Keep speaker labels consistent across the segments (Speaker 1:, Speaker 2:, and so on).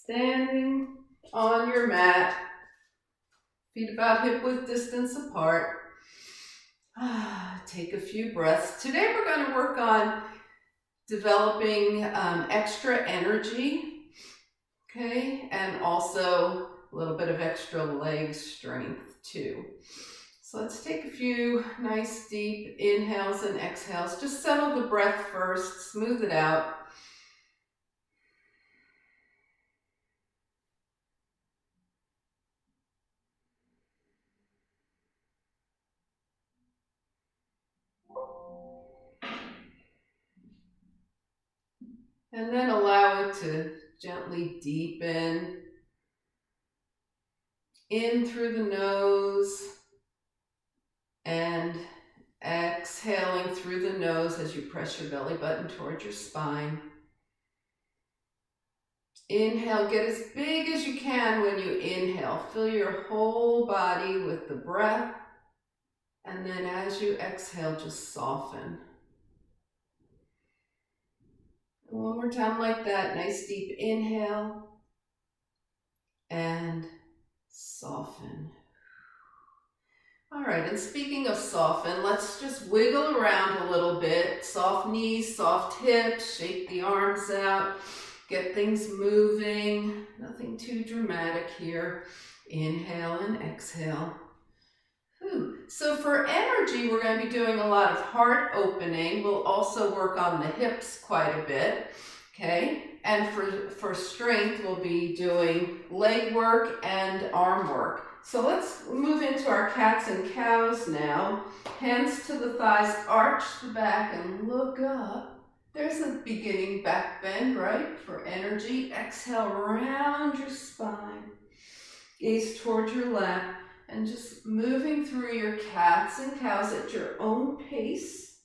Speaker 1: Standing on your mat, feet about hip-width distance apart. Take a few breaths. Today we're going to work on developing extra energy, okay, and also a little bit of extra leg strength too. So let's take a few nice deep inhales and exhales. Just settle the breath first, smooth it out. And then allow it to gently deepen in through the nose and exhaling through the nose as you press your belly button towards your spine. Inhale, get as big as you can when you inhale. Fill your whole body with the breath. And then as you exhale, just soften. One more time like that. Nice deep inhale. And soften. All right, and speaking of soften, let's just wiggle around a little bit. Soft knees, soft hips, shake the arms out. Get things moving. Nothing too dramatic here. Inhale and exhale. So for energy, we're going to be doing a lot of heart opening. We'll also work on the hips quite a bit, okay? And for strength, we'll be doing leg work and arm work. So let's move into our cats and cows now. Hands to the thighs, arch the back and look up. There's a beginning back bend, right? For energy, exhale, round your spine. Gaze towards your lap. And just moving through your cats and cows at your own pace.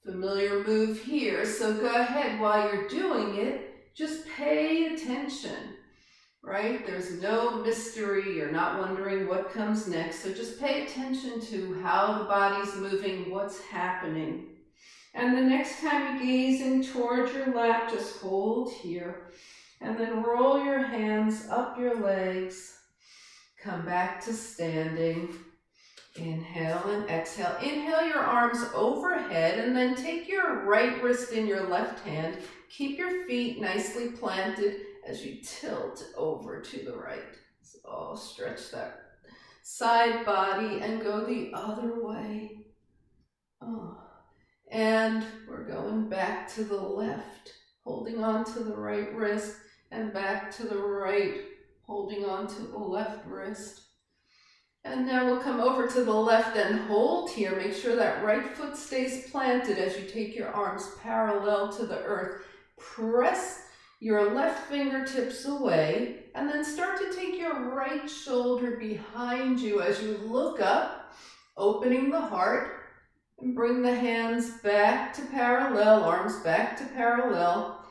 Speaker 1: Familiar move here, so go ahead while you're doing it, just pay attention, right? There's no mystery, you're not wondering what comes next, so just pay attention to how the body's moving, what's happening. And the next time you're gazing towards your lap, just hold here. And then roll your hands up your legs. Come back to standing. Inhale and exhale. Inhale your arms overhead and then take your right wrist in your left hand. Keep your feet nicely planted as you tilt over to the right. So stretch that side body and go the other way. And we're going back to the left, holding on to the right wrist, and back to the right, holding on to the left wrist. And now we'll come over to the left and hold here. Make sure that right foot stays planted as you take your arms parallel to the earth. Press your left fingertips away, and then start to take your right shoulder behind you as you look up, opening the heart. And bring the hands back to parallel, arms back to parallel.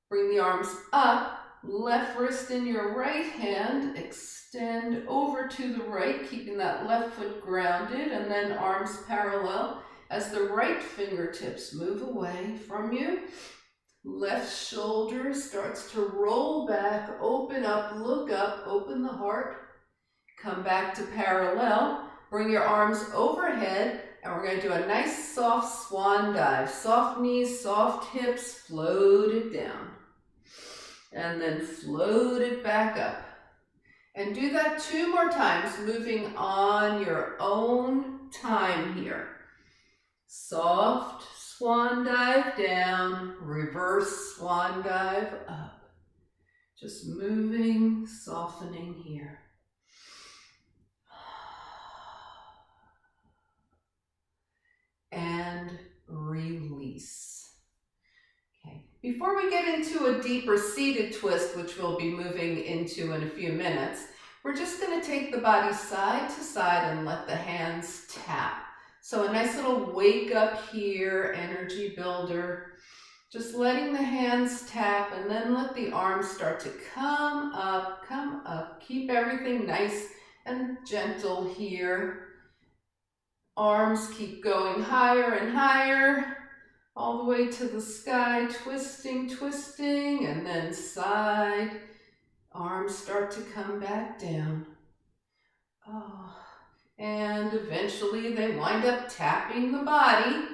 Speaker 1: Bring the arms up, left wrist in your right hand, extend over to the right, keeping that left foot grounded, and then arms parallel as the right fingertips move away from you. Left shoulder starts to roll back, open up, look up, open the heart. Come back to parallel. Bring your arms overhead, and we're going to do a nice soft swan dive. Soft knees, soft hips, float it down. And then float it back up. And do that 2 more times, moving on your own time here. Soft swan dive down, reverse swan dive up. Just moving, softening here. And release. Okay. Before we get into a deeper seated twist, which we'll be moving into in a few minutes, we're just going to take the body side to side and let the hands tap. So a nice little wake up here, energy builder. Just letting the hands tap, and then let the arms start to come up, come up. Keep everything nice and gentle here. Arms keep going higher and higher, all the way to the sky, twisting, twisting, and then side. Arms start to come back down. Oh, and eventually they wind up tapping the body.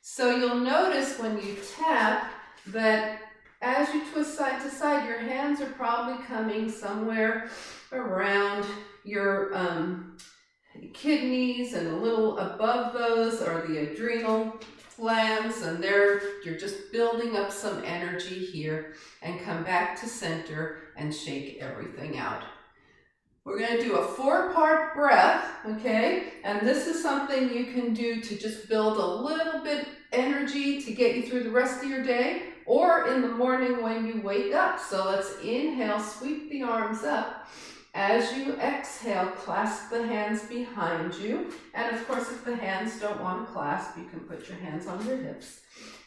Speaker 1: So you'll notice when you tap that as you twist side to side, your hands are probably coming somewhere around your kidneys, and a little above those are the adrenal glands, and you're just building up some energy here, and come back to center and shake everything out. We're going to do a 4-part breath, okay? And this is something you can do to just build a little bit energy to get you through the rest of your day, or in the morning when you wake up. So let's inhale, sweep the arms up. As you exhale, clasp the hands behind you. And of course, if the hands don't want to clasp, you can put your hands on your hips.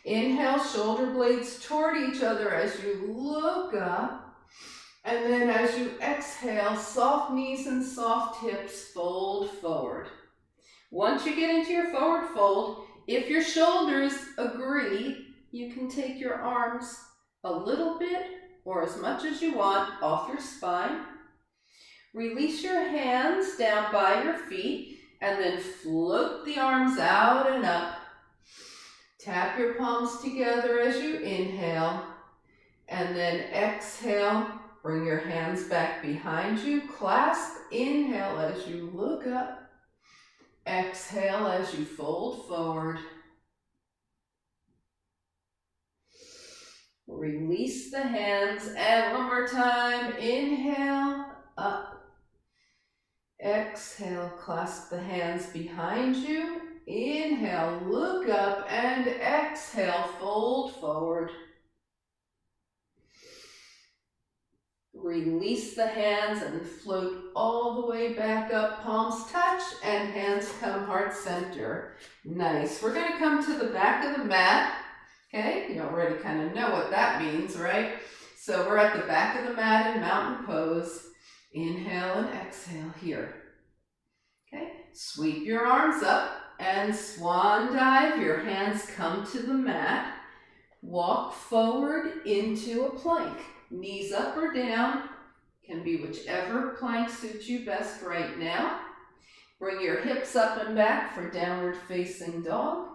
Speaker 1: Inhale, shoulder blades toward each other as you look up. And then as you exhale, soft knees and soft hips, fold forward. Once you get into your forward fold, if your shoulders agree, you can take your arms a little bit or as much as you want off your spine. Release your hands down by your feet and then float the arms out and up. Tap your palms together as you inhale, and then exhale. Bring your hands back behind you. Clasp, inhale as you look up. Exhale as you fold forward. Release the hands, and one more time. Inhale, up. Exhale, clasp the hands behind you. Inhale, look up, and exhale, fold forward. Release the hands and float all the way back up. Palms touch and hands come heart center. Nice. We're going to come to the back of the mat. Okay, you already kind of know what that means, right? So we're at the back of the mat in mountain pose. Inhale and exhale here. Okay, sweep your arms up and swan dive. Your hands come to the mat. Walk forward into a plank. Knees up or down, can be whichever plank suits you best right now. Bring your hips up and back for downward facing dog.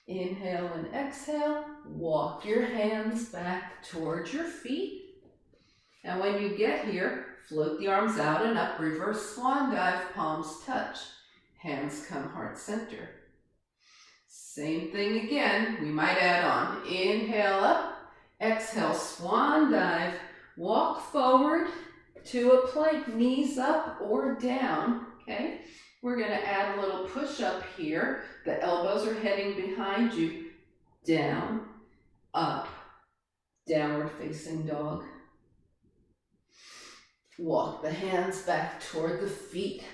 Speaker 1: Inhale and exhale. Walk your hands back towards your feet. And when you get here, float the arms out and up. Reverse swan dive, palms touch. Hands come heart center. Same thing again. We might add on. Inhale up. Exhale, swan dive, walk forward to a plank, knees up or down, okay? We're gonna add a little push up here. The elbows are heading behind you, down, up, downward facing dog. Walk the hands back toward the feet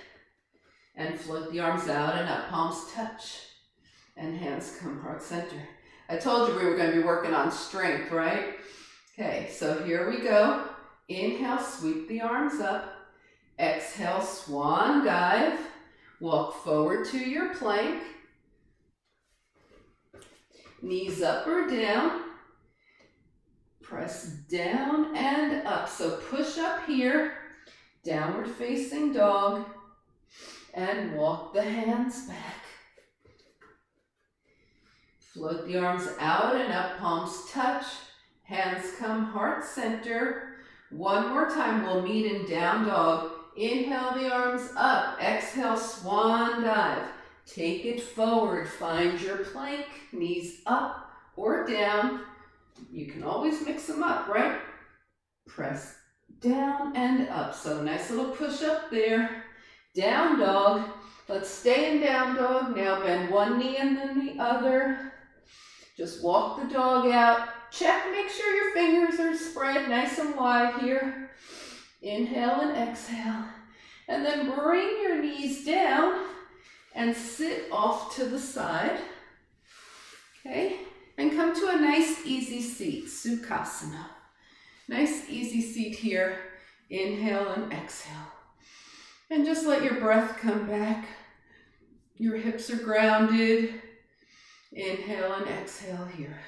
Speaker 1: and float the arms out and up, palms touch and hands come heart center. I told you we were going to be working on strength, right? Okay, so here we go. Inhale, sweep the arms up. Exhale, swan dive. Walk forward to your plank. Knees up or down. Press down and up. So push up here. Downward facing dog. And walk the hands back. Float the arms out and up, palms touch, hands come heart center. One more time, we'll meet in down dog. Inhale the arms up, exhale swan dive. Take it forward, find your plank, knees up or down. You can always mix them up, right? Press down and up. So nice little push up there. Down dog. Let's stay in down dog. Now bend one knee and then the other. Just walk the dog out. Check, make sure your fingers are spread nice and wide here. Inhale and exhale. And then bring your knees down and sit off to the side. Okay? And come to a nice easy seat, Sukhasana. Nice easy seat here. Inhale and exhale. And just let your breath come back. Your hips are grounded. Inhale and exhale here.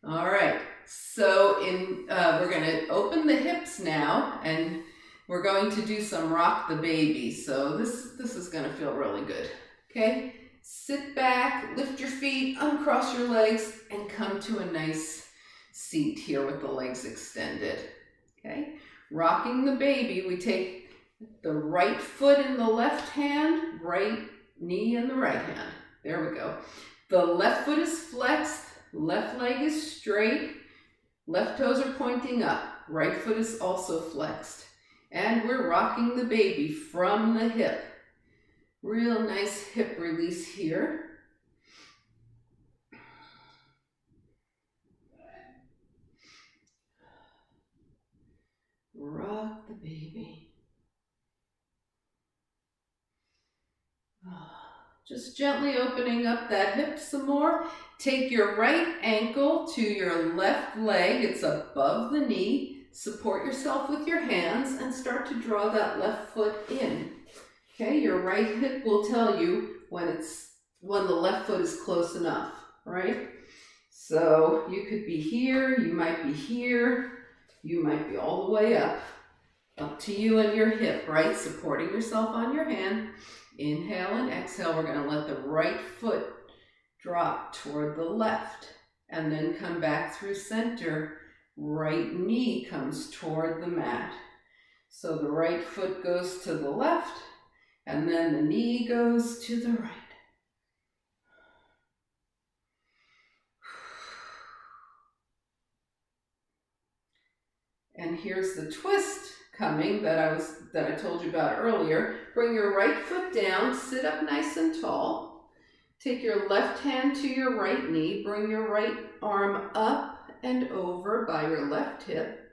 Speaker 1: All right, so we're going to open the hips now, and we're going to do some rock the baby. So this is going to feel really good. Okay, sit back, lift your feet, uncross your legs, and come to a nice seat here with the legs extended. Okay, rocking the baby, we take the right foot in the left hand, right knee in the right hand. There we go. The left foot is flexed, left leg is straight, left toes are pointing up, right foot is also flexed. And we're rocking the baby from the hip. Real nice hip release here. Rock the baby. Just gently opening up that hip some more. Take your right ankle to your left leg. It's above the knee. Support yourself with your hands and start to draw that left foot in. Okay, your right hip will tell you when the left foot is close enough, right? So you could be here, you might be here, you might be all the way up to you and your hip, right? Supporting yourself on your hand. Inhale and exhale. We're going to let the right foot drop toward the left and then come back through center. Right knee comes toward the mat. So the right foot goes to the left and then the knee goes to the right. And here's the twist coming that I told you about earlier. Bring your right foot down, sit up nice and tall. Take your left hand to your right knee, bring your right arm up and over by your left hip.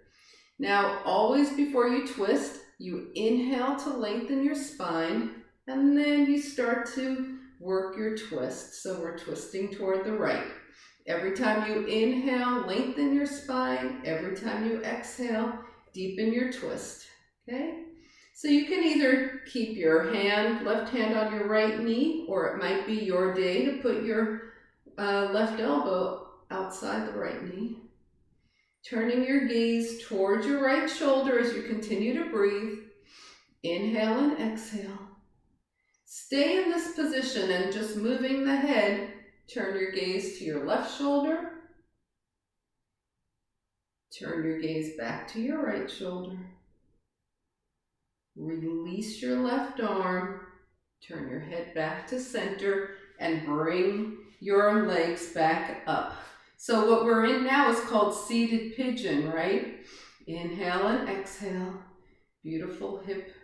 Speaker 1: Now, always before you twist, you inhale to lengthen your spine, and then you start to work your twist. So we're twisting toward the right. Every time you inhale, lengthen your spine. Every time you exhale, deepen your twist, okay? So you can either keep your left hand on your right knee, or it might be your day to put your left elbow outside the right knee. Turning your gaze towards your right shoulder as you continue to breathe. Inhale and exhale. Stay in this position and just moving the head. Turn your gaze to your left shoulder. Turn your gaze back to your right shoulder. Release your left arm. Turn your head back to center and bring your legs back up. So what we're in now is called seated pigeon, right? Inhale and exhale. Beautiful hip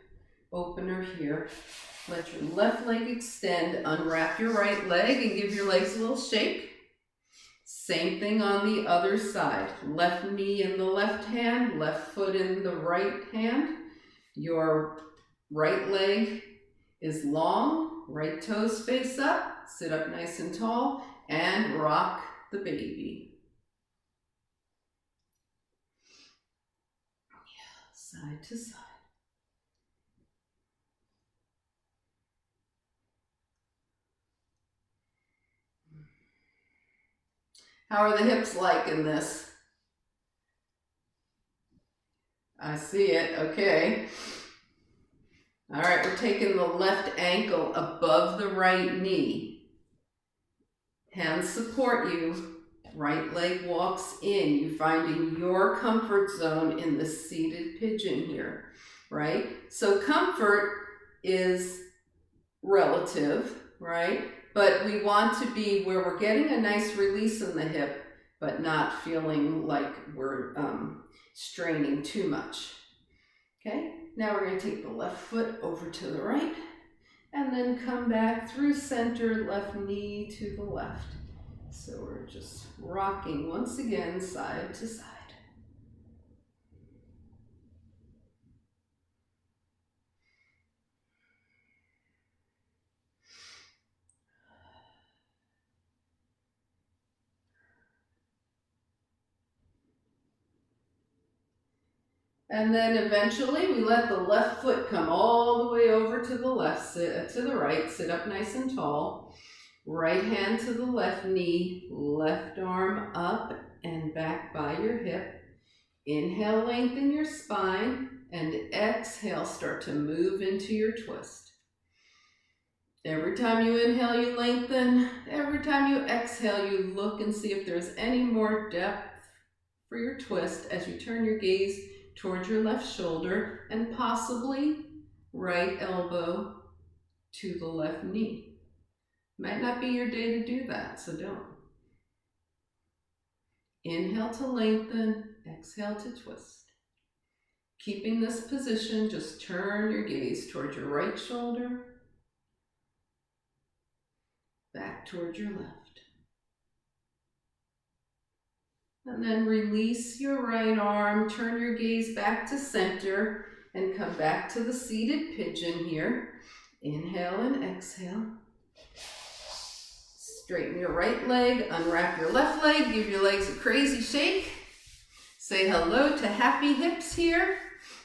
Speaker 1: opener here. Let your left leg extend. Unwrap your right leg and give your legs a little shake. Same thing on the other side. Left knee in the left hand, left foot in the right hand. Your right leg is long, right toes face up, sit up nice and tall, and rock the baby. Side to side. How are the hips like in this? I see it, okay. All right, we're taking the left ankle above the right knee. Hands support you. Right leg walks in. You're finding your comfort zone in the seated pigeon here, right? So comfort is relative, right? But we want to be where we're getting a nice release in the hip, but not feeling like we're straining too much. Okay, now we're going to take the left foot over to the right, and then come back through center, left knee to the left. So we're just rocking once again, side to side. And then eventually we let the left foot come all the way over to the left, to the right, sit up nice and tall. Right hand to the left knee, left arm up and back by your hip. Inhale, lengthen your spine, and exhale, start to move into your twist. Every time you inhale, you lengthen. Every time you exhale, you look and see if there's any more depth for your twist as you turn your gaze towards your left shoulder and possibly right elbow to the left knee. Might not be your day to do that, so don't. Inhale to lengthen, exhale to twist. Keeping this position, just turn your gaze towards your right shoulder, back towards your left. And then release your right arm, turn your gaze back to center, and come back to the seated pigeon here. Inhale and exhale. Straighten your right leg, unwrap your left leg, give your legs a crazy shake. Say hello to happy hips here,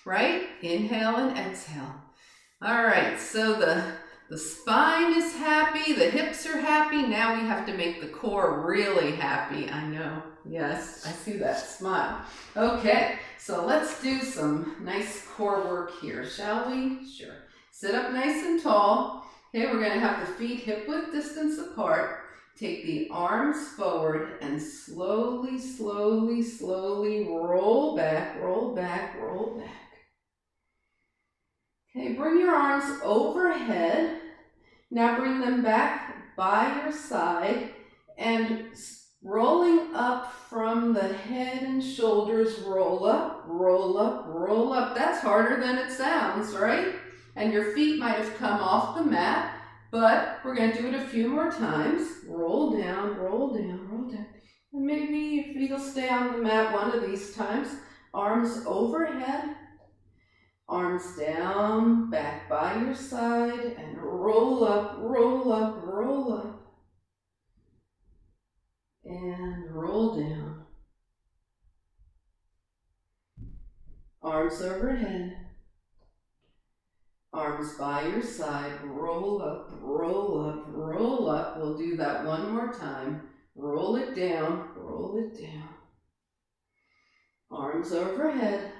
Speaker 1: right? Inhale and exhale. All right, so the spine is happy, the hips are happy. Now we have to make the core really happy. I know, yes, I see that smile. Okay, so let's do some nice core work here, shall we? Sure. Sit up nice and tall. Okay, we're gonna have the feet hip width distance apart. Take the arms forward and slowly, slowly, slowly roll back, roll back, roll back. Okay, bring your arms overhead. Now bring them back by your side and rolling up from the head and shoulders, roll up, roll up, roll up. That's harder than it sounds, right? And your feet might have come off the mat. But we're going to do it a few more times. Roll down, roll down, roll down. And maybe your feet will stay on the mat one of these times. Arms overhead, arms down, back by your side, and roll up, roll up, roll up. And roll down. Arms overhead. Arms by your side, roll up, roll up, roll up. We'll do that one more time. Roll it down, roll it down. Arms overhead,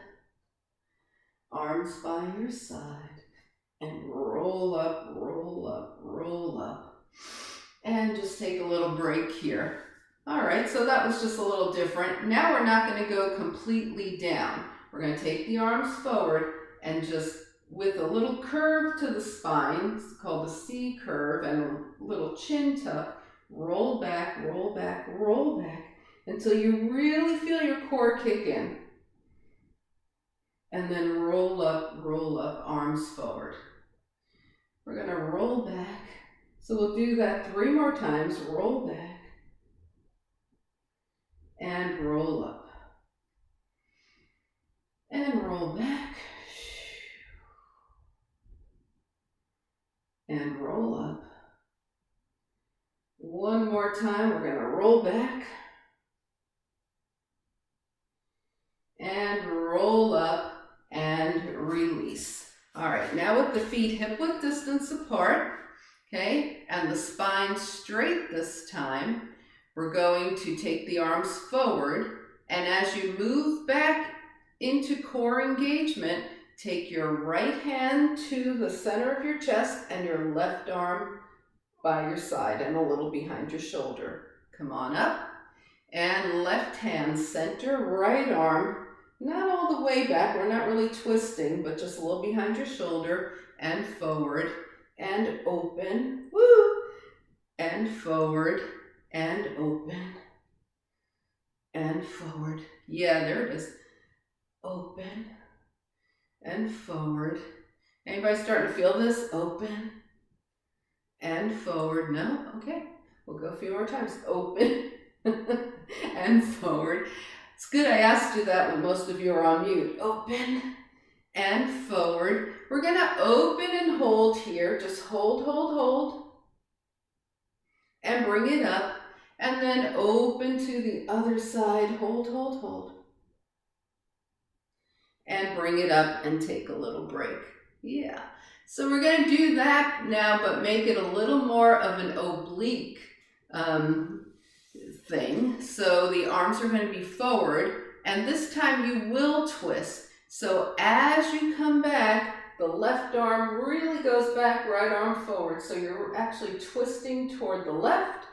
Speaker 1: arms by your side, and roll up, roll up, roll up. And just take a little break here. All right, so that was just a little different. Now we're not going to go completely down. We're going to take the arms forward and just with a little curve to the spine, it's called the C curve, and a little chin tuck, roll back, roll back, roll back, until you really feel your core kick in. And then roll up, arms forward. We're gonna roll back. So we'll do that 3 more times. Roll back and roll up. And roll back. And roll up. One more time, we're going to roll back. And roll up and release. All right, now with the feet hip width distance apart, okay, and the spine straight this time, we're going to take the arms forward, and as you move back into core engagement, take your right hand to the center of your chest and your left arm by your side and a little behind your shoulder. Come on up. And left hand center, right arm, not all the way back. We're not really twisting, but just a little behind your shoulder and forward and open. Woo! And forward and open and forward. Yeah, there it is. Open and forward. Anybody starting to feel this? Open and forward. No? Okay. We'll go a few more times. Open and forward. It's good I asked you that when most of you are on mute. Open and forward. We're going to open and hold here. Just hold, hold, hold. And bring it up. And then open to the other side. Hold, hold, hold. and bring it up and take a little break. Yeah. So we're going to do that now, but make it a little more of an oblique thing. So the arms are going to be forward, and this time you will twist. So as you come back, the left arm really goes back, right arm forward. So you're actually twisting toward the left,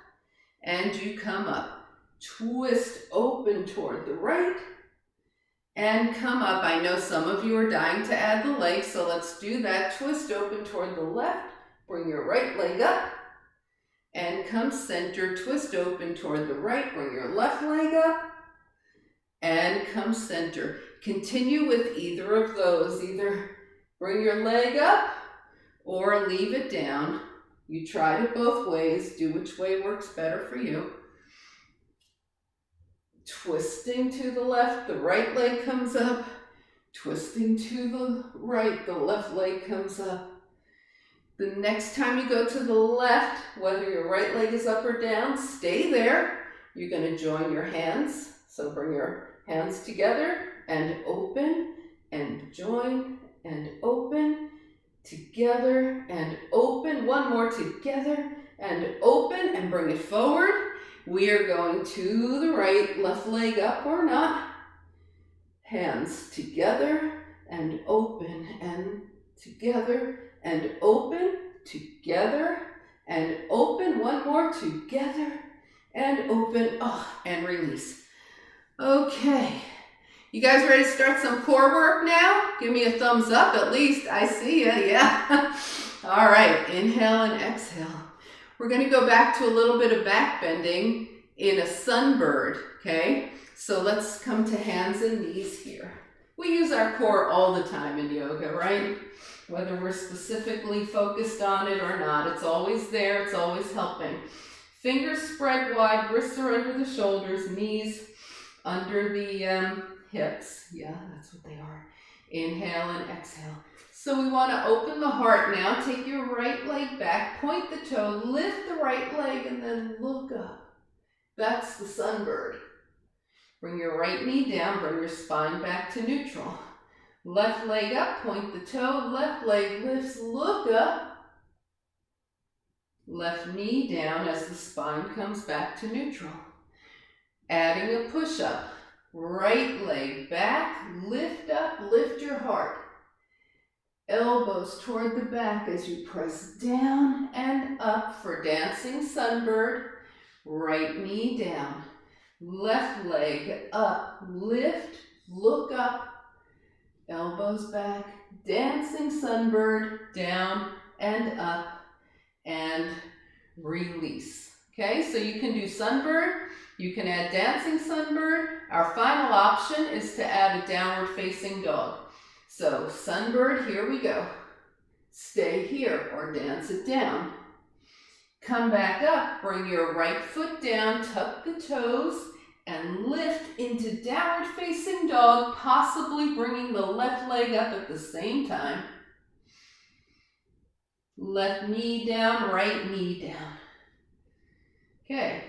Speaker 1: and you come up. Twist open toward the right, and come up. I know some of you are dying to add the leg, so let's do that. Twist open toward the left, bring your right leg up, and come center. Twist open toward the right, bring your left leg up, and come center. Continue with either of those. Either bring your leg up or leave it down. You tried it both ways. Do which way works better for you. Twisting to the left, the right leg comes up. Twisting to the right, the left leg comes up. The next time you go to the left, whether your right leg is up or down, stay there. You're going to join your hands. So bring your hands together and open and join and open, together and open. One more, together and open, and bring it forward. We are going to the right, left leg up or not. Hands together and open, and together and open, together and open. One more, together and open, and release. Okay, you guys ready to start some core work now? Give me a thumbs up at least. I see ya, yeah. All right, inhale and exhale. We're going to go back to a little bit of back bending in a sunbird, okay? So let's come to hands and knees here. We use our core all the time in yoga, right? Whether we're specifically focused on it or not, it's always there, it's always helping. Fingers spread wide, wrists are under the shoulders, knees under the hips. Yeah, that's what they are. Inhale and exhale. So we want to open the heart now. Take your right leg back, point the toe, lift the right leg, and then look up. That's the sunbird. Bring your right knee down, bring your spine back to neutral. Left leg up, point the toe, left leg lifts, look up. Left knee down as the spine comes back to neutral. Adding a push-up. Right leg back, lift up, lift your heart. Elbows toward the back as you press down and up for dancing sunbird. Right knee down. Left leg up, lift, look up. Elbows back, dancing sunbird, down and up, and release. Okay, so you can do sunbird, you can add dancing sunbird. Our final option is to add a downward facing dog. So sunbird, here we go. Stay here or dance it down. Come back up, bring your right foot down, tuck the toes, and lift into downward facing dog, possibly bringing the left leg up at the same time. Left knee down, right knee down. Okay,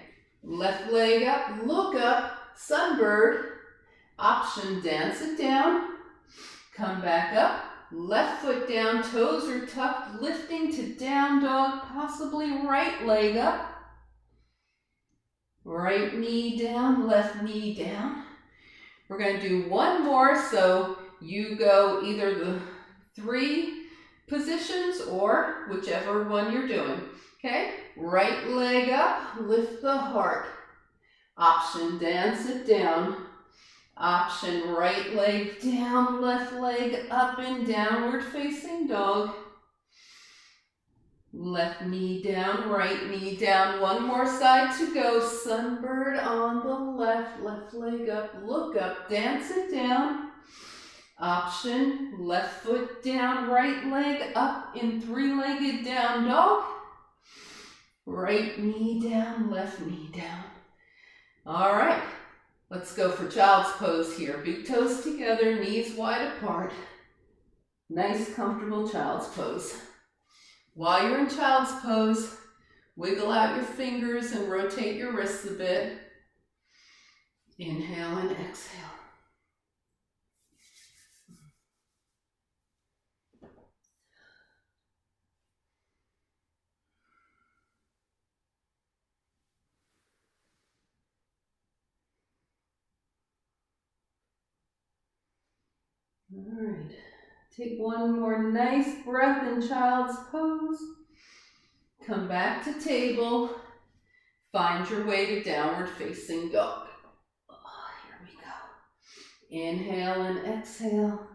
Speaker 1: left leg up, look up, sunbird. Option, dance it down. Come back up, left foot down, toes are tucked, lifting to down dog, possibly right leg up. Right knee down, left knee down. We're going to do one more, so you go either the 3 positions or whichever one you're doing. Okay, right leg up, lift the heart. Option, dance it down. Option, right leg down, left leg up in downward facing dog. Left knee down, right knee down. One more side to go. Sunbird on the left, left leg up, look up, dance it down. Option, left foot down, right leg up in 3-legged down dog. Right knee down, left knee down. All right, let's go for child's pose here. Big toes together, knees wide apart. Nice, comfortable child's pose. While you're in child's pose, wiggle out your fingers and rotate your wrists a bit. Inhale and exhale. All right. Take one more nice breath in child's pose. Come back to table. Find your way to downward facing dog. Oh, here we go. Inhale and exhale.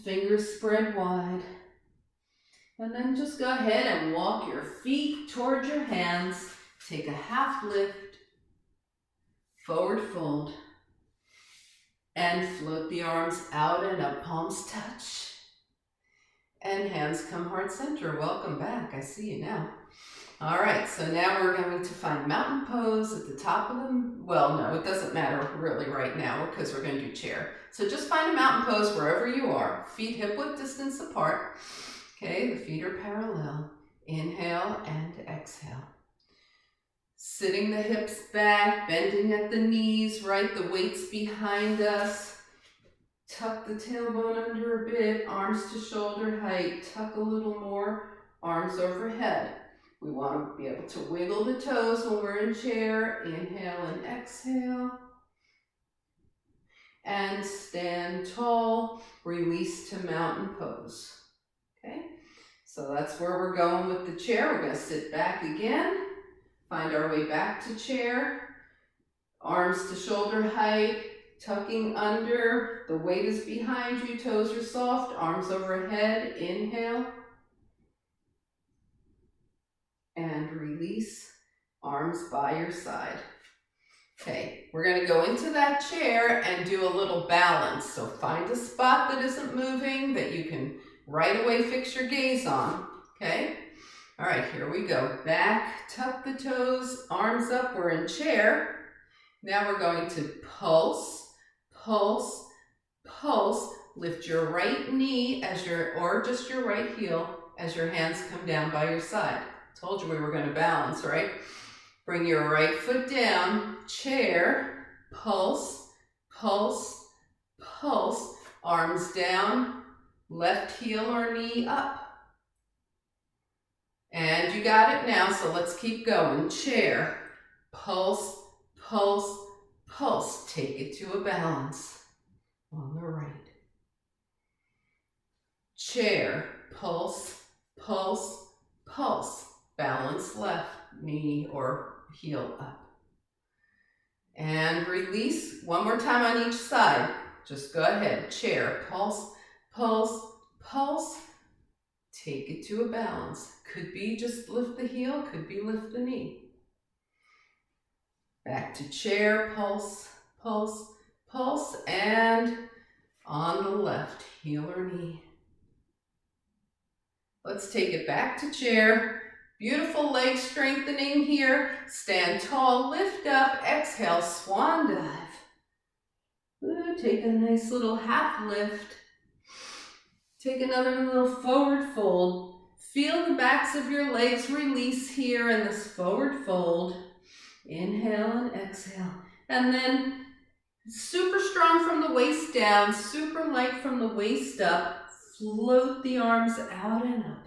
Speaker 1: Fingers spread wide. And then just go ahead and walk your feet towards your hands. Take a half lift. Forward fold. And float the arms out and up, palms touch. And hands come heart center. Welcome back, I see you now. All right, so now we're going to find mountain pose at the top of them. Well, no, it doesn't matter really right now because we're going to do chair. So just find a mountain pose wherever you are. Feet hip width distance apart. Okay, the feet are parallel. Inhale and exhale. Sitting the hips back, bending at the knees, right? The weight's behind us. Tuck the tailbone under a bit, arms to shoulder height. Tuck a little more, arms overhead. We want to be able to wiggle the toes when we're in chair. Inhale and exhale. And stand tall, release to mountain pose. Okay, so that's where we're going with the chair. We're going to sit back again. Find our way back to chair, arms to shoulder height, tucking under, the weight is behind you, toes are soft, arms overhead, inhale, and release, arms by your side. Okay, we're going to go into that chair and do a little balance, so find a spot that isn't moving that you can right away fix your gaze on, okay? All right, here we go. Back, tuck the toes, arms up, we're in chair. Now we're going to pulse, pulse, pulse. Lift your right knee or just your right heel as your hands come down by your side. Told you we were going to balance, right? Bring your right foot down, chair, pulse, pulse, pulse. Arms down, left heel or knee up. And you got it now, so let's keep going. Chair, pulse, pulse, pulse. Take it to a balance on the right. Chair, pulse, pulse, pulse. Balance left, knee or heel up. And release. One more time on each side. Just go ahead. Chair, pulse, pulse, pulse. Take it to a balance. Could be just lift the heel, could be lift the knee. Back to chair, pulse, pulse, pulse, and on the left, heel or knee. Let's take it back to chair. Beautiful leg strengthening here. Stand tall, lift up, exhale, swan dive. Ooh, take a nice little half lift. Take another little forward fold. Feel the backs of your legs release here in this forward fold. Inhale and exhale. And then super strong from the waist down, super light from the waist up. Float the arms out and up.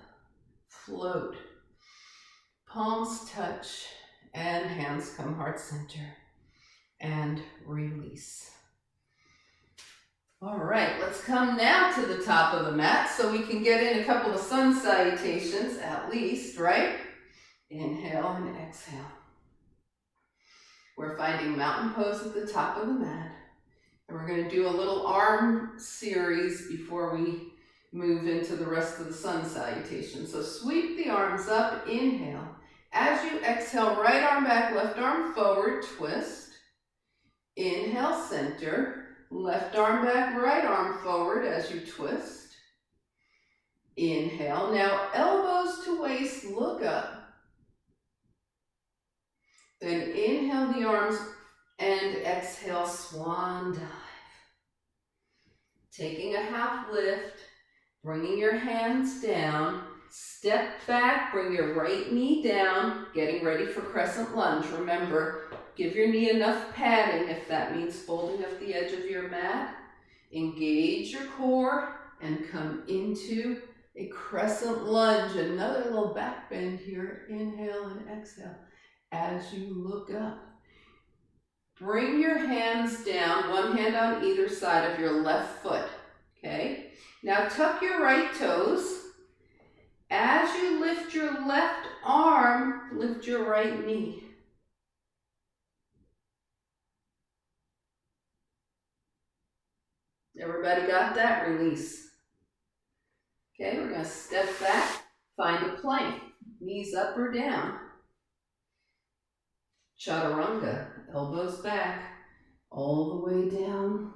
Speaker 1: Float. Palms touch and hands come heart center. And release. All right, let's come now to the top of the mat so we can get in a couple of sun salutations at least, right? Inhale and exhale. We're finding mountain pose at the top of the mat. And we're going to do a little arm series before we move into the rest of the sun salutation. So sweep the arms up, inhale. As you exhale, right arm back, left arm forward, twist. Inhale, center. Left arm back, right arm forward as you twist. Inhale. Now elbows to waist, look up. Then inhale the arms and exhale, swan dive. Taking a half lift, bringing your hands down. Step back, bring your right knee down, getting ready for crescent lunge. Remember, give your knee enough padding if that means folding up the edge of your mat. Engage your core and come into a crescent lunge. Another little back bend here. Inhale and exhale as you look up. Bring your hands down, one hand on either side of your left foot, okay? Now tuck your right toes. As you lift your left arm, lift your right knee. Everybody got that? Release. Okay, we're gonna step back, find a plank, knees up or down. Chaturanga, elbows back, all the way down.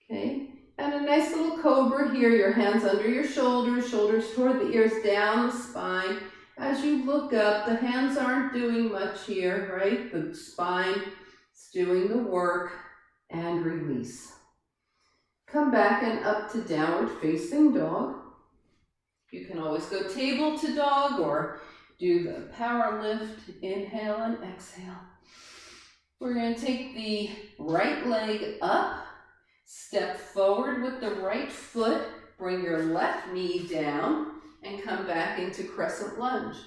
Speaker 1: Okay, and a nice little cobra here, your hands under your shoulders, shoulders toward the ears, down the spine. As you look up, the hands aren't doing much here, right? The spine is doing the work, and release. Come back and up to downward facing dog. You can always go table to dog or do the power lift, inhale and exhale. We're going to take the right leg up, step forward with the right foot, bring your left knee down, and come back into crescent lunge.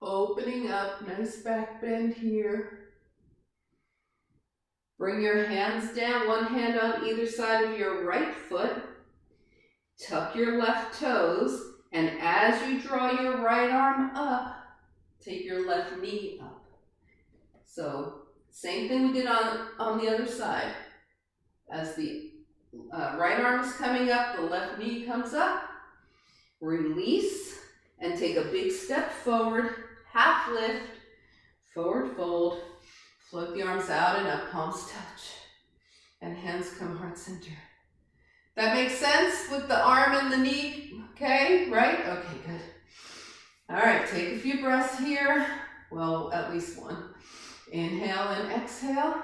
Speaker 1: Opening up, nice back bend here. Bring your hands down, one hand on either side of your right foot. Tuck your left toes, and as you draw your right arm up, take your left knee up. So, same thing we did on the other side. As the right arm is coming up, the left knee comes up. Release, and take a big step forward, half lift, forward fold. Float the arms out and up, palms touch. And hands come heart center. That makes sense with the arm and the knee, okay, right? Okay, good. All right, take a few breaths here. Well, at least one. Inhale and exhale.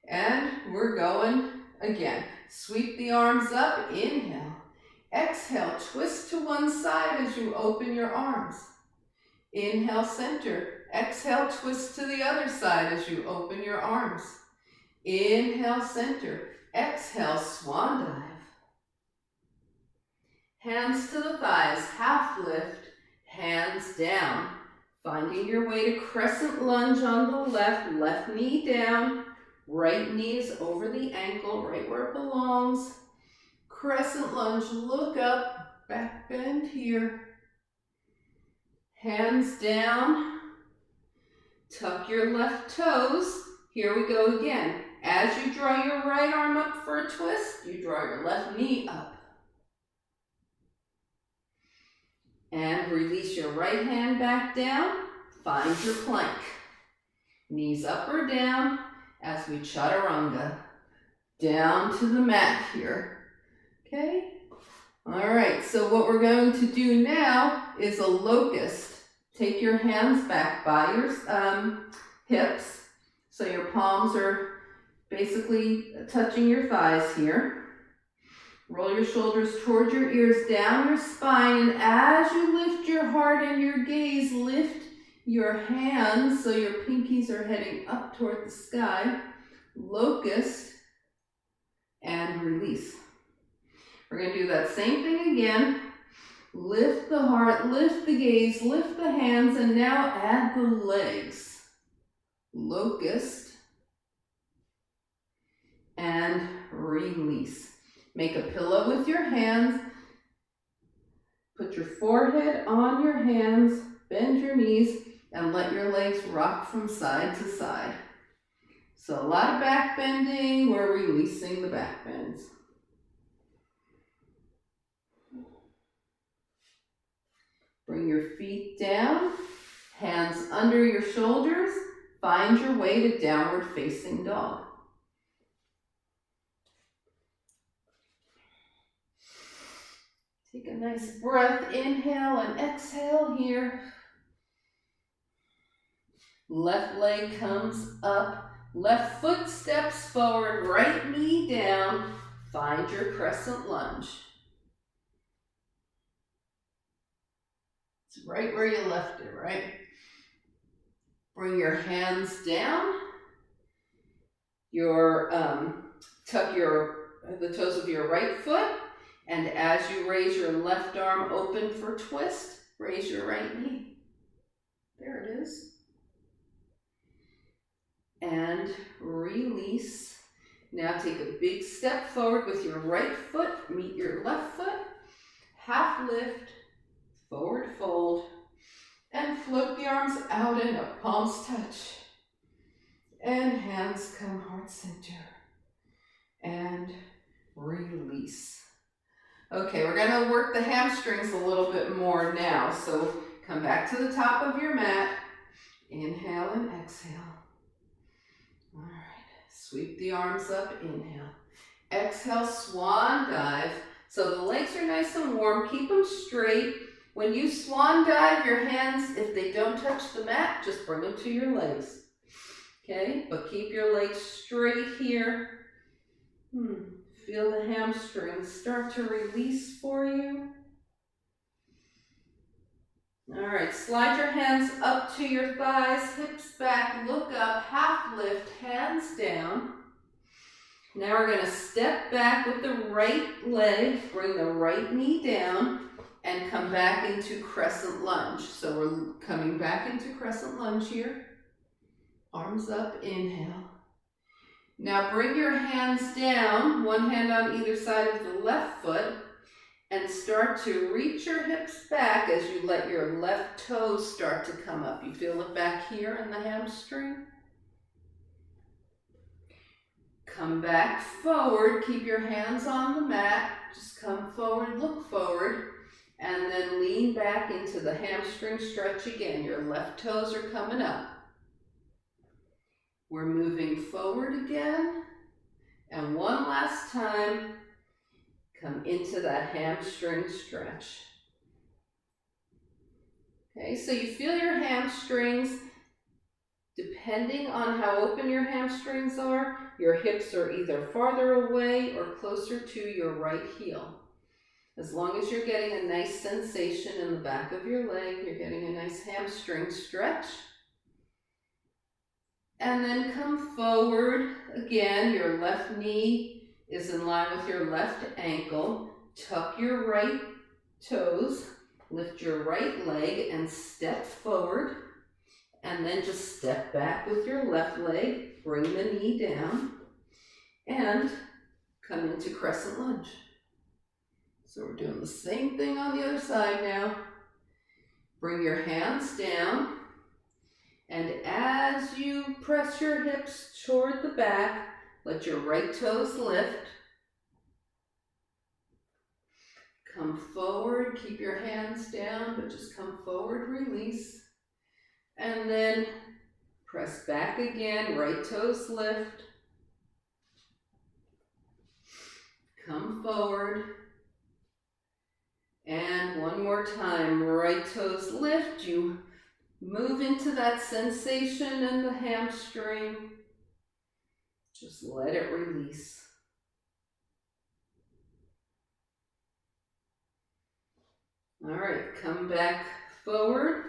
Speaker 1: And we're going again. Sweep the arms up, inhale. Exhale, twist to one side as you open your arms. Inhale, center. Exhale, twist to the other side as you open your arms. Inhale, center. Exhale, swan dive. Hands to the thighs, half lift, hands down. Finding your way to crescent lunge on the left, left knee down, right knee is over the ankle, right where it belongs. Crescent lunge, look up, back bend here. Hands down. Tuck your left toes. Here we go again. As you draw your right arm up for a twist, you draw your left knee up. And release your right hand back down. Find your plank. Knees up or down as we chaturanga. Down to the mat here. Okay? All right, so what we're going to do now is a locust. Take your hands back by your hips, so your palms are basically touching your thighs here. Roll your shoulders toward your ears, down your spine, and as you lift your heart and your gaze, lift your hands so your pinkies are heading up toward the sky. Locust, and release. We're going to do that same thing again. Lift the heart, lift the gaze, lift the hands, and now add the legs. Locust, and release. Make a pillow with your hands. Put your forehead on your hands, bend your knees, and let your legs rock from side to side. So a lot of back bending, we're releasing the back bends. Bring your feet down, hands under your shoulders. Find your way to downward facing dog. Take a nice breath, inhale and exhale here. Left leg comes up, left foot steps forward, right knee down. Find your crescent lunge. It's right where you left it, right? Bring your hands down. Tuck the toes of your right foot, and as you raise your left arm open for twist, raise your right knee. There it is. and release. Now take a big step forward with your right foot, meet your left foot, half lift, forward fold, and float the arms out and up, palms touch. And hands come heart center. And release. Okay, we're gonna work the hamstrings a little bit more now. So come back to the top of your mat. Inhale and exhale. All right, sweep the arms up, inhale. Exhale, swan dive. So the legs are nice and warm, keep them straight. When you swan dive, your hands, if they don't touch the mat, just bring them to your legs. Okay, but keep your legs straight here. Feel the hamstrings start to release for you. All right, slide your hands up to your thighs, hips back, look up, half lift, hands down. Now we're gonna step back with the right leg, bring the right knee down, and come back into crescent lunge. So we're coming back into crescent lunge here. Arms up, inhale. Now bring your hands down, one hand on either side of the left foot, and start to reach your hips back as you let your left toes start to come up. You feel it back here in the hamstring? Come back forward, keep your hands on the mat, just come forward, look forward, and then lean back into the hamstring stretch again. Your left toes are coming up. We're moving forward again, and one last time, come into that hamstring stretch. Okay, so you feel your hamstrings. Depending on how open your hamstrings are, your hips are either farther away or closer to your right heel. As long as you're getting a nice sensation in the back of your leg, you're getting a nice hamstring stretch. And then come forward. Again, your left knee is in line with your left ankle. Tuck your right toes, lift your right leg and step forward. And then just step back with your left leg, bring the knee down, and come into crescent lunge. So we're doing the same thing on the other side now. Bring your hands down, and as you press your hips toward the back, let your right toes lift. Come forward, keep your hands down, but just come forward, release. And then press back again, right toes lift. Come forward. And one more time, right toes lift. You move into that sensation in the hamstring. Just let it release. All right, come back forward.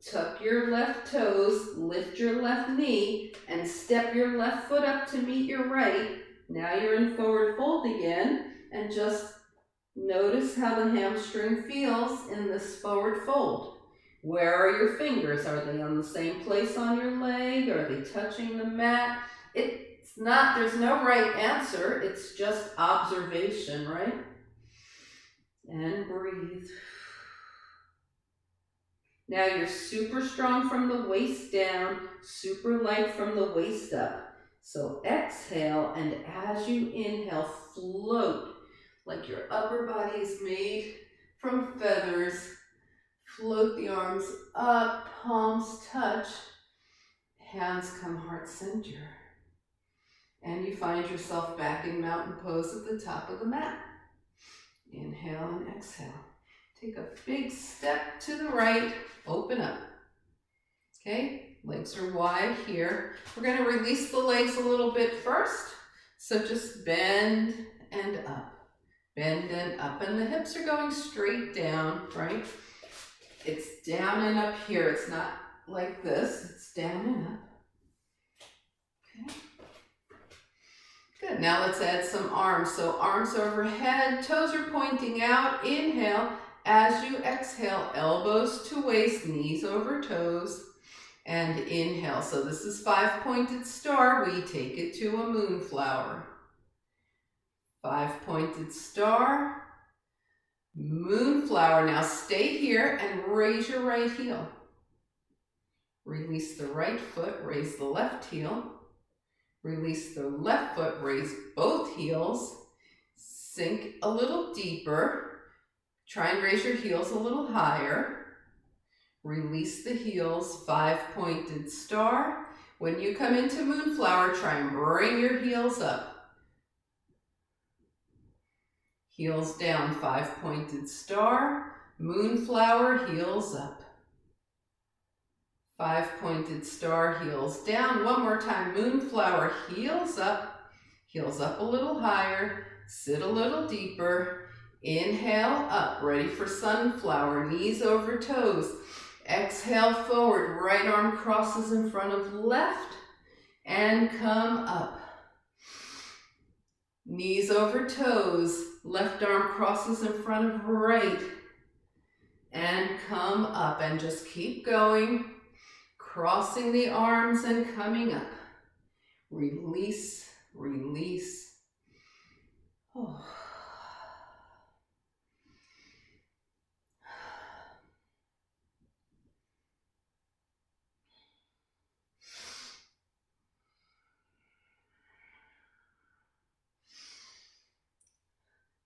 Speaker 1: Tuck your left toes, lift your left knee, and step your left foot up to meet your right. Now you're in forward fold again, and just notice how the hamstring feels in this forward fold. Where are your fingers? Are they on the same place on your leg? Are they touching the mat? It's not, there's no right answer. It's just observation, right? And breathe. Now you're super strong from the waist down, super light from the waist up. So exhale, and as you inhale, float like your upper body is made from feathers. Float the arms up, palms touch, hands come heart center. And you find yourself back in mountain pose at the top of the mat. Inhale and exhale. Take a big step to the right, open up. Okay, legs are wide here. We're going to release the legs a little bit first. So just bend and up. Bend and up. And the hips are going straight down, right? It's down and up here. It's not like this. It's down and up. Okay. Good. Now let's add some arms. So arms overhead, toes are pointing out. Inhale. As you exhale, elbows to waist, knees over toes. and inhale. So this is 5-pointed star. We take it to a moonflower. 5-pointed star, moonflower. Now stay here and raise your right heel. Release the right foot, raise the left heel. Release the left foot, raise both heels. Sink a little deeper. Try and raise your heels a little higher. Release the heels, 5-pointed star. When you come into moonflower, try and bring your heels up. Heels down, 5-pointed star. Moonflower, heels up. 5-pointed star, heels down. One more time, moonflower, heels up a little higher. Sit a little deeper. Inhale up, ready for sunflower, knees over toes. Exhale forward, right arm crosses in front of left, and come up. Knees over toes, left arm crosses in front of right, and come up, and just keep going, crossing the arms and coming up. Release, release. Oh.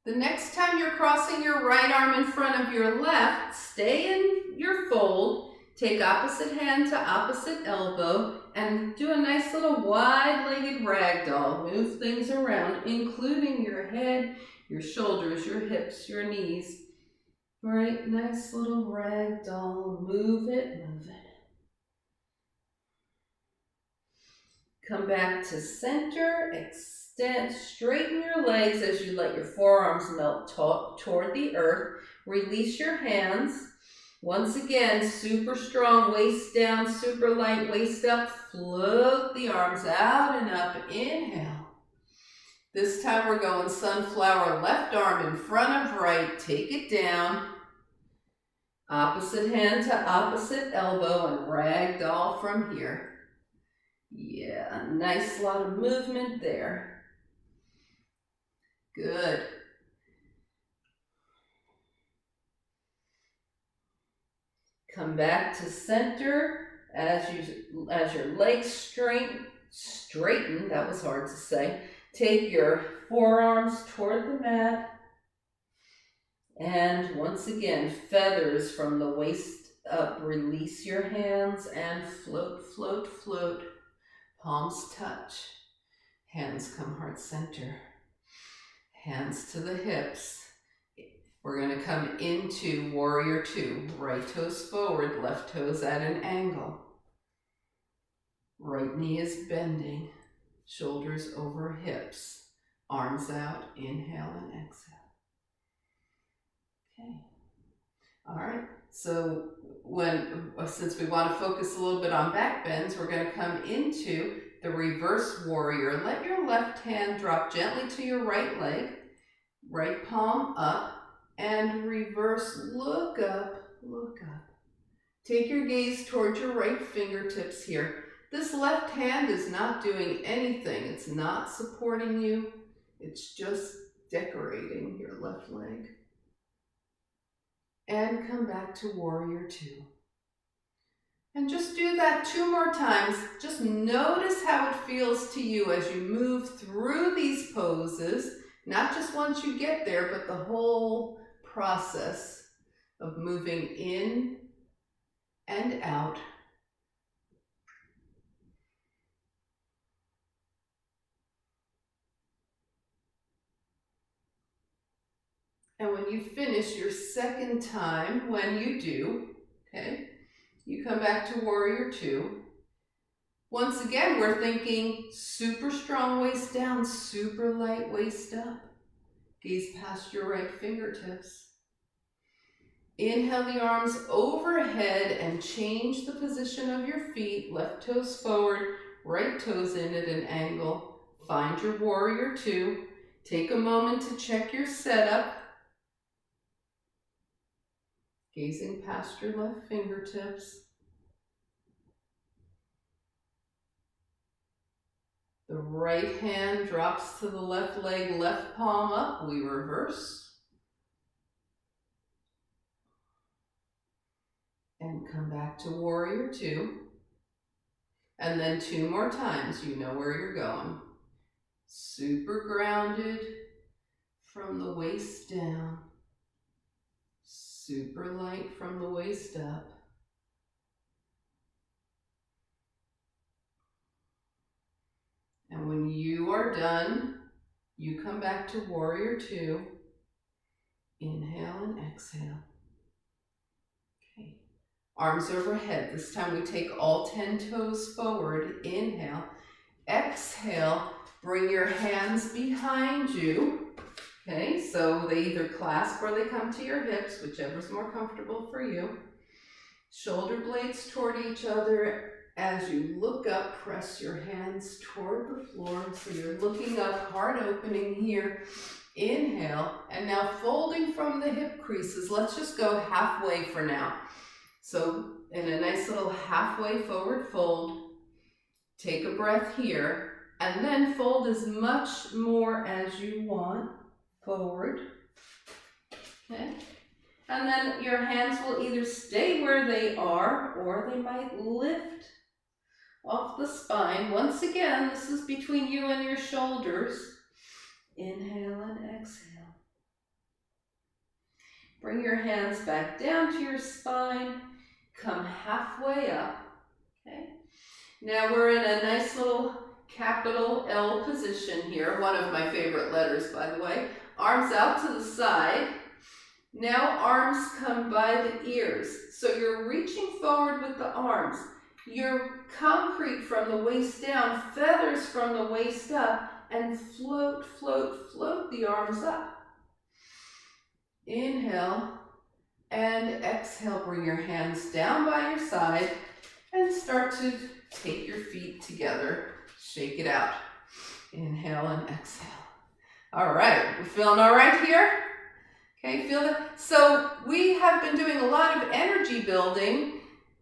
Speaker 1: The next time you're crossing your right arm in front of your left, stay in your fold, take opposite hand to opposite elbow, and do a nice little wide-legged ragdoll. Move things around, including your head, your shoulders, your hips, your knees. All right, nice little ragdoll. Move it, move it. Come back to center, extend, straighten your legs as you let your forearms melt toward the earth. Release your hands. Once again, super strong, waist down, super light, waist up. Float the arms out and up. Inhale. This time we're going sunflower, left arm in front of right. Take it down. Opposite hand to opposite elbow and ragdoll from here. Yeah, nice lot of movement there. Good. Come back to center as your legs straighten, that was hard to say. Take your forearms toward the mat. And once again, feathers from the waist up. Release your hands and float, float, float. Palms touch. Hands come heart center. Hands to the hips. We're going to come into warrior two. Right toes forward, left toes at an angle. Right knee is bending. Shoulders over hips. Arms out. Inhale and exhale. Okay. All right. So since we want to focus a little bit on back bends, we're going to come into the reverse warrior. Let your left hand drop gently to your right leg. Right palm up. And reverse, look up, look up. Take your gaze towards your right fingertips here. This left hand is not doing anything. It's not supporting you. It's just decorating your left leg. And come back to warrior two. And just do that 2 more times. Just notice how it feels to you as you move through these poses. Not just once you get there, but the whole process of moving in and out. And when you finish your second time, when you do, okay, you come back to warrior two. Once again, we're thinking super strong waist down, super light waist up. Gaze past your right fingertips. Inhale the arms overhead and change the position of your feet. Left toes forward, right toes in at an angle. Find your warrior two. Take a moment to check your setup. Gazing past your left fingertips. The right hand drops to the left leg, left palm up. We reverse. And come back to warrior two. And then 2 more times. You know where you're going. Super grounded from the waist down. Super light from the waist up. And when you are done, you come back to warrior two. Inhale and exhale. Okay. Arms overhead. This time we take all 10 toes forward. Inhale. Exhale. Bring your hands behind you. Okay, so they either clasp or they come to your hips, whichever's more comfortable for you. Shoulder blades toward each other. As you look up, press your hands toward the floor. So you're looking up, heart opening here. Inhale, and now folding from the hip creases. Let's just go halfway for now. So in a nice little halfway forward fold, take a breath here, and then fold as much more as you want forward. Okay. And then your hands will either stay where they are or they might lift off the spine. Once again, this is between you and your shoulders. Inhale and exhale. Bring your hands back down to your spine. Come halfway up. Okay. Now we're in a nice little capital L position here. One of my favorite letters, by the way. Arms out to the side. Now arms come by the ears. So you're reaching forward with the arms. You're concrete from the waist down, feathers from the waist up, and float, float, float the arms up. Inhale and exhale. Bring your hands down by your side and start to take your feet together. Shake it out. Inhale and exhale. All right, we feeling all right here? Okay, feel that? So we have been doing a lot of energy building,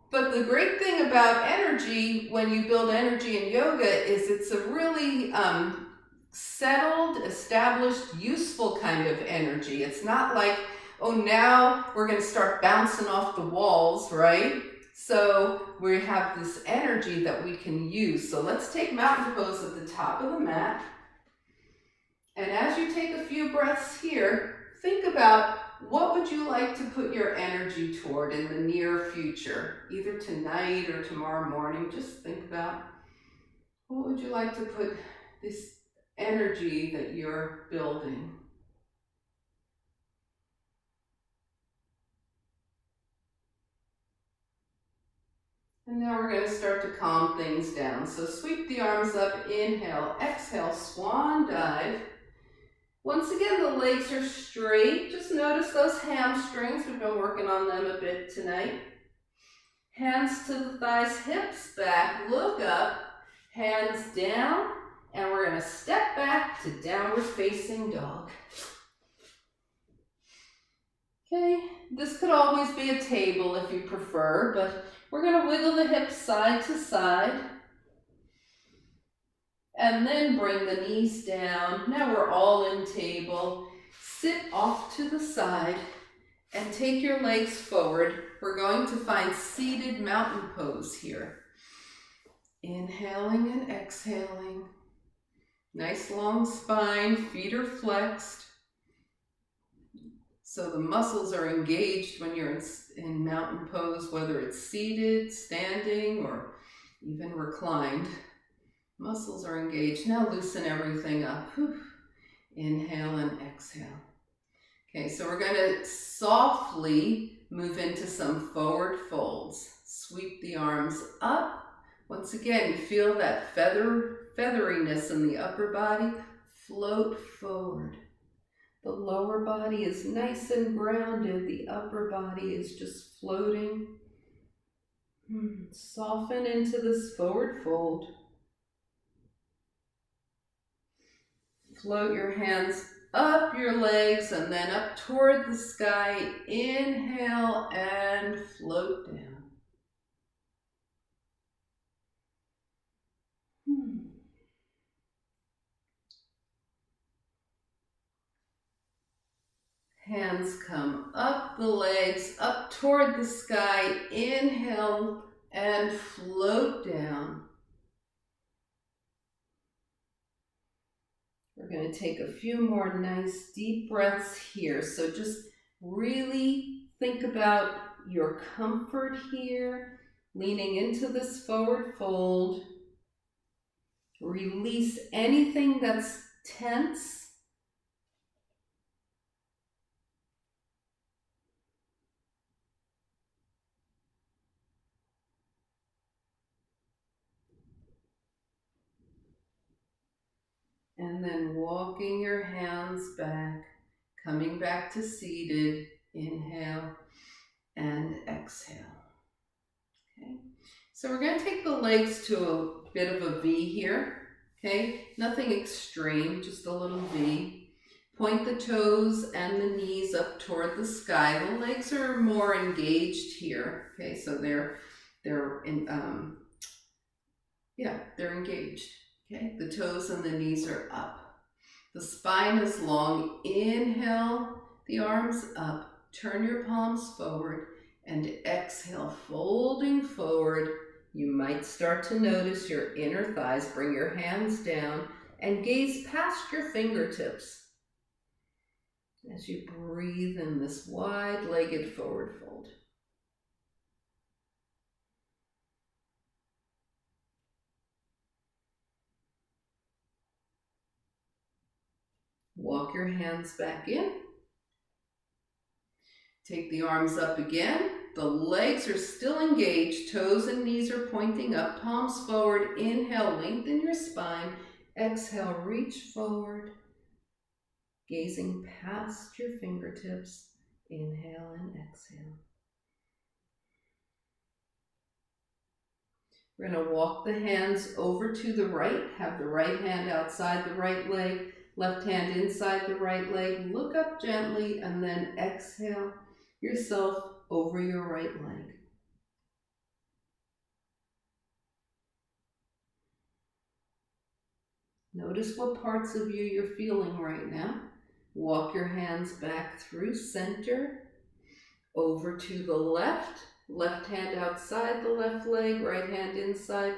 Speaker 1: but the great thing about energy, when you build energy in yoga, is it's a really settled, established, useful kind of energy. It's not like, oh, now we're going to start bouncing off the walls, right? So we have this energy that we can use. So let's take mountain pose at the top of the mat. And as you take a few breaths here, think about what would you like to put your energy toward in the near future, either tonight or tomorrow morning. Just think about what would you like to put this energy that you're building. And now we're going to start to calm things down. So sweep the arms up, inhale, exhale, swan dive. Once again, the legs are straight. Just notice those hamstrings. We've been working on them a bit tonight. Hands to the thighs, hips back, look up, hands down, and we're going to step back to downward facing dog. Okay, this could always be a table if you prefer, but we're going to wiggle the hips side to side. And then bring the knees down. Now we're all in table. Sit off to the side and take your legs forward. We're going to find seated mountain pose here. Inhaling and exhaling. Nice long spine, feet are flexed. So the muscles are engaged when you're in mountain pose, whether it's seated, standing, or even reclined. Muscles are engaged. Now loosen everything up. Whew. Inhale and exhale. Okay, so we're going to softly move into some forward folds. Sweep the arms up. Once again, you feel that featheriness in the upper body. Float forward. The lower body is nice and grounded. The upper body is just floating. Soften into this forward fold. Float your hands up your legs and then up toward the sky. Inhale and float down. Hands come up the legs, up toward the sky. Inhale and float down. We're going to take a few more nice deep breaths here. So just really think about your comfort here, leaning into this forward fold. Release anything that's tense. And then walking your hands back, coming back to seated. Inhale and exhale. Okay, so we're going to take the legs to a bit of a V here. Okay, nothing extreme, just a little V. Point the toes and the knees up toward the sky. The legs are more engaged here. Okay, so they're engaged. Okay, the toes and the knees are up. The spine is long. Inhale, the arms up. Turn your palms forward and exhale, folding forward. You might start to notice your inner thighs. Bring your hands down and gaze past your fingertips as you breathe in this wide-legged forward fold. Walk your hands back in. Take the arms up again. The legs are still engaged. Toes and knees are pointing up. Palms forward. Inhale, lengthen your spine. Exhale, reach forward. Gazing past your fingertips. Inhale and exhale. We're going to walk the hands over to the right. Have the right hand outside the right leg. Left hand inside the right leg. Look up gently and then exhale yourself over your right leg. Notice what parts of you you're feeling right now. Walk your hands back through center, over to the left. Left hand outside the left leg, right hand inside.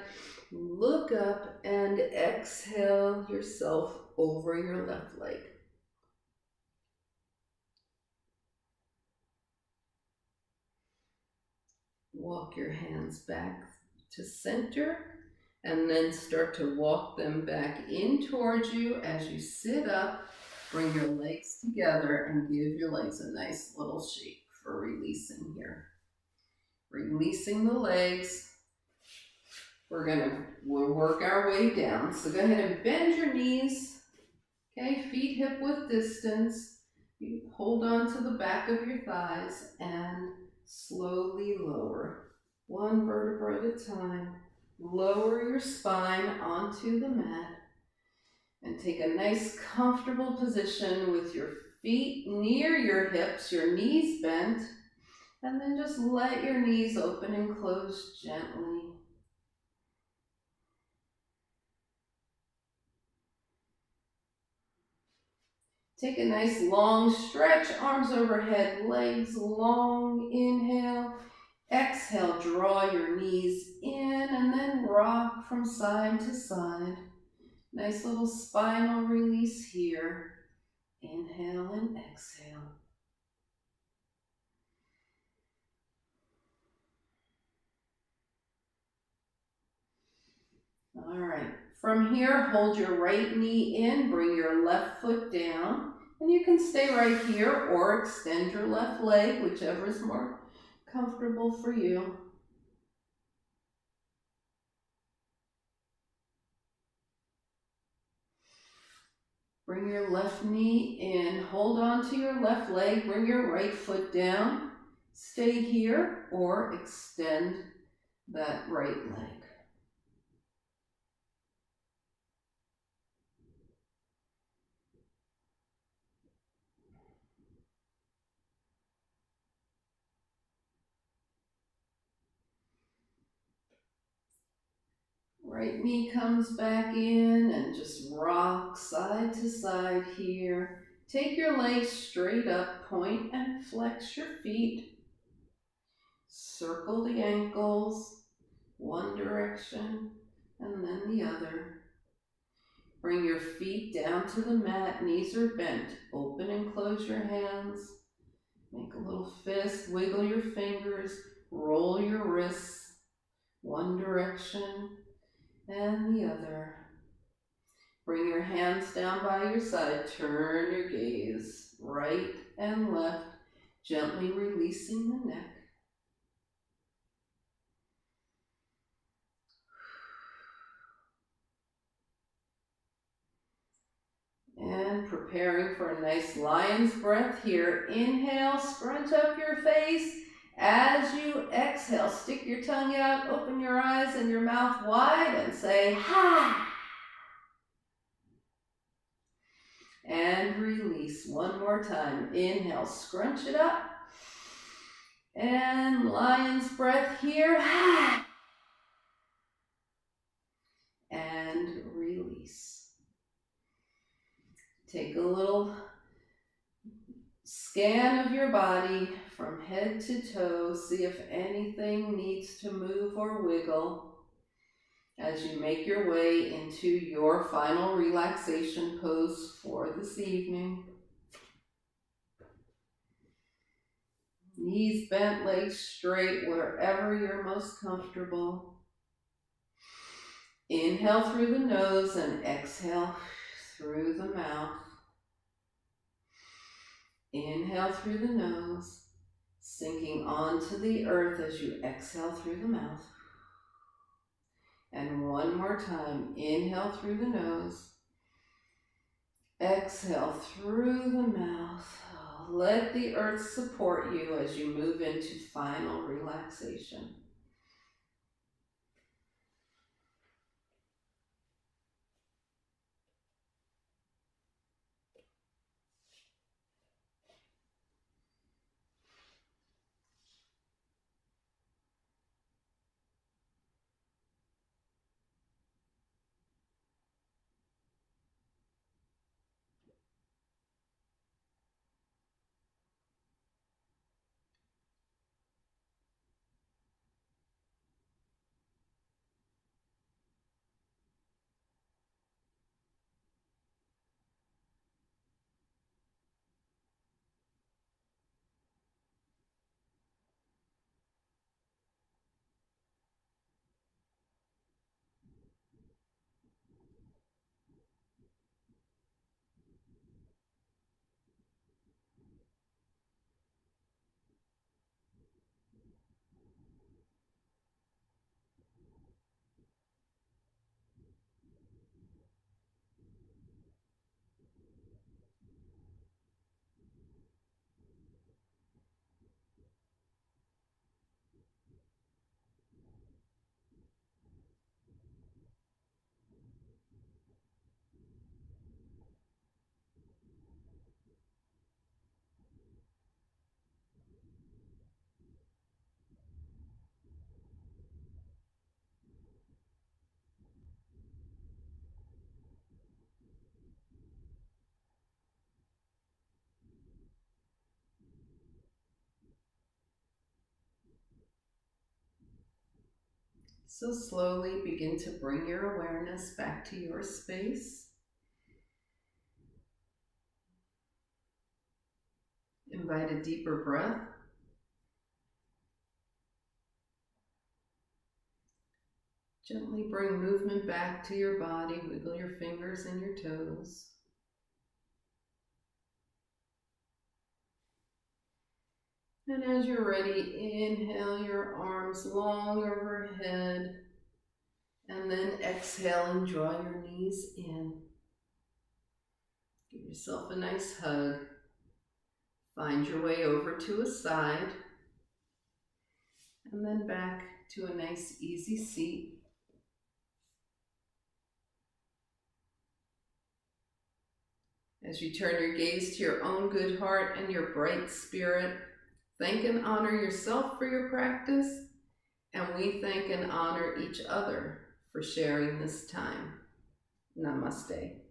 Speaker 1: Look up and exhale yourself over your left leg. Walk your hands back to center and then start to walk them back in towards you as you sit up. Bring your legs together and give your legs a nice little shake for releasing here. Releasing the legs. We'll work our way down. So go ahead and bend your knees. Okay, feet hip width distance. You hold on to the back of your thighs and slowly lower. One vertebra at a time. Lower your spine onto the mat and take a nice comfortable position with your feet near your hips, your knees bent, and then just let your knees open and close gently. Take a nice long stretch, arms overhead, legs long. Inhale. Exhale, draw your knees in and then rock from side to side. Nice little spinal release here. Inhale and exhale. All right, from here, hold your right knee in, bring your left foot down, and you can stay right here or extend your left leg, whichever is more comfortable for you. Bring your left knee in, hold on to your left leg, bring your right foot down, stay here or extend that right leg. Right knee comes back in and just rock side to side here. Take your legs straight up, point and flex your feet. Circle the ankles, one direction and then the other. Bring your feet down to the mat, knees are bent. Open and close your hands. Make a little fist, wiggle your fingers, roll your wrists, one direction and the other. Bring your hands down by your side, turn your gaze right and left, gently releasing the neck. And preparing for a nice lion's breath here. Inhale, scrunch up your face. As you exhale, stick your tongue out, open your eyes and your mouth wide and say, ha! And release one more time. Inhale, scrunch it up. And lion's breath here. Ha! And release. Take a little scan of your body from head to toe. See if anything needs to move or wiggle as you make your way into your final relaxation pose for this evening. Knees bent, legs straight, wherever you're most comfortable. Inhale through the nose and exhale through the mouth. Inhale through the nose, sinking onto the earth as you exhale through the mouth. And one more time, inhale through the nose, exhale through the mouth. Let the earth support you as you move into final relaxation. So slowly begin to bring your awareness back to your space. Invite a deeper breath. Gently bring movement back to your body. Wiggle your fingers and your toes. And as you're ready, inhale your arms long overhead. And then exhale and draw your knees in. Give yourself a nice hug. Find your way over to a side. And then back to a nice easy seat. As you turn your gaze to your own good heart and your bright spirit, thank and honor yourself for your practice, and we thank and honor each other for sharing this time. Namaste.